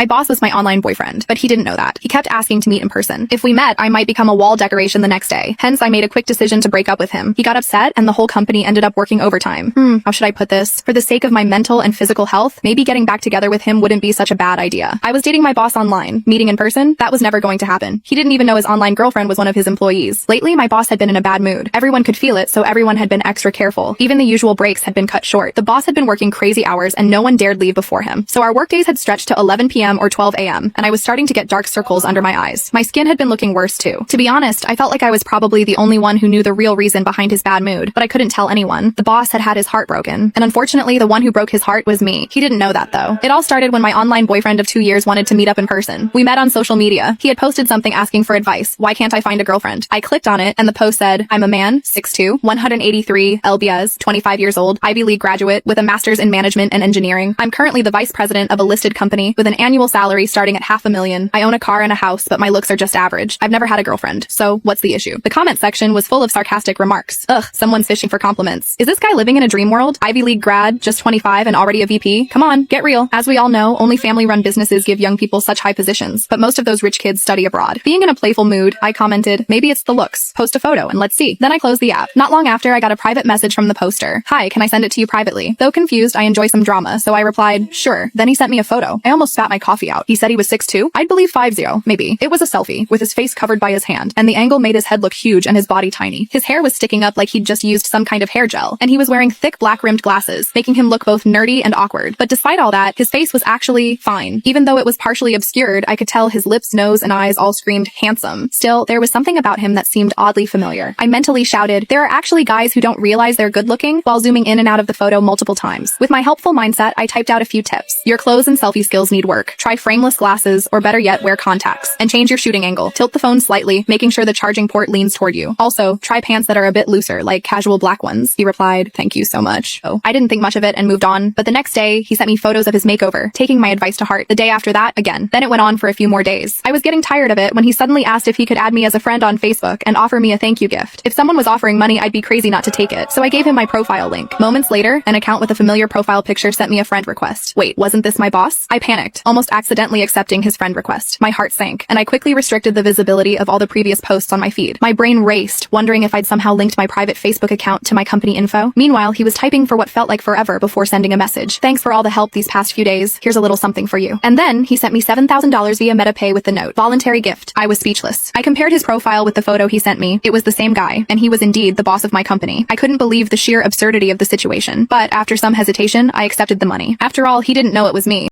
My boss was my online boyfriend, but he didn't know that. He kept asking to meet in person. If we met, I might become a wall decoration the next day. Hence, I made a quick decision to break up with him. He got upset, and the whole company ended up working overtime. How should I put this? For the sake of my mental and physical health, maybe getting back together with him wouldn't be such a bad idea. I was dating my boss online. Meeting in person? That was never going to happen. He didn't even know his online girlfriend was one of his employees. Lately, my boss had been in a bad mood. Everyone could feel it, so everyone had been extra careful. Even the usual breaks had been cut short. The boss had been working crazy hours, and no one dared leave before him. So our workdays had stretched to 11 p.m. or 12 a.m., and I was starting to get dark circles under my eyes. My skin had been looking worse too. To be honest, I felt like I was probably the only one who knew the real reason behind his bad mood, but I couldn't tell anyone. The boss had had his heart broken, and unfortunately, the one who broke his heart was me. He didn't know that though. It all started when my online boyfriend of 2 years wanted to meet up in person. We met on social media. He had posted something asking for advice. Why can't I find a girlfriend? I clicked on it, and the post said, I'm a man, 6'2", 183 lbs, 25 years old, Ivy League graduate with a master's in management and engineering. I'm currently the vice president of a listed company with an annual salary starting at $500,000. I own a car and a house, but my looks are just average. I've never had a girlfriend. So what's the issue? The comment section was full of sarcastic remarks. Ugh, someone's fishing for compliments. Is this guy living in a dream world? Ivy League grad, just 25 and already a VP? Come on, get real. As we all know, only family-run businesses give young people such high positions, but most of those rich kids study abroad. Being in a playful mood, I commented, maybe it's the looks. Post a photo and let's see. Then I closed the app. Not long after, I got a private message from the poster. Hi, can I send it to you privately? Though confused, I enjoy some drama, so I replied, sure. Then he sent me a photo. I almost spat my coffee out. He said he was 6'2". I'd believe 5'0", maybe. It was a selfie, with his face covered by his hand, and the angle made his head look huge and his body tiny. His hair was sticking up like he'd just used some kind of hair gel, and he was wearing thick black-rimmed glasses, making him look both nerdy and awkward. But despite all that, his face was actually fine. Even though it was partially obscured, I could tell his lips, nose, and eyes all screamed handsome. Still, there was something about him that seemed oddly familiar. I mentally shouted, there are actually guys who don't realize they're good-looking, while zooming in and out of the photo multiple times. With my helpful mindset, I typed out a few tips. Your clothes and selfie skills need work. Try frameless glasses, or better yet, wear contacts. And change your shooting angle. Tilt the phone slightly, making sure the charging port leans toward you. Also, try pants that are a bit looser, like casual black ones. He replied, thank you so much. Oh, I didn't think much of it and moved on, but the next day, he sent me photos of his makeover, taking my advice to heart. The day after that, again. Then it went on for a few more days. I was getting tired of it when he suddenly asked if he could add me as a friend on Facebook and offer me a thank you gift. If someone was offering money, I'd be crazy not to take it, so I gave him my profile link. Moments later, an account with a familiar profile picture sent me a friend request. Wait, wasn't this my boss? I panicked, almost accidentally accepting his friend request. My heart sank, and I quickly restricted the visibility of all the previous posts on my feed. My brain raced, wondering if I'd somehow linked my private Facebook account to my company info. Meanwhile, he was typing for what felt like forever before sending a message. Thanks for all the help these past few days. Here's a little something for you. And then he sent me $7,000 via MetaPay with the note, voluntary gift. I was speechless. I compared his profile with the photo he sent me. It was the same guy, and he was indeed the boss of my company. I couldn't believe the sheer absurdity of the situation, but after some hesitation, I accepted the money. After all, he didn't know it was me.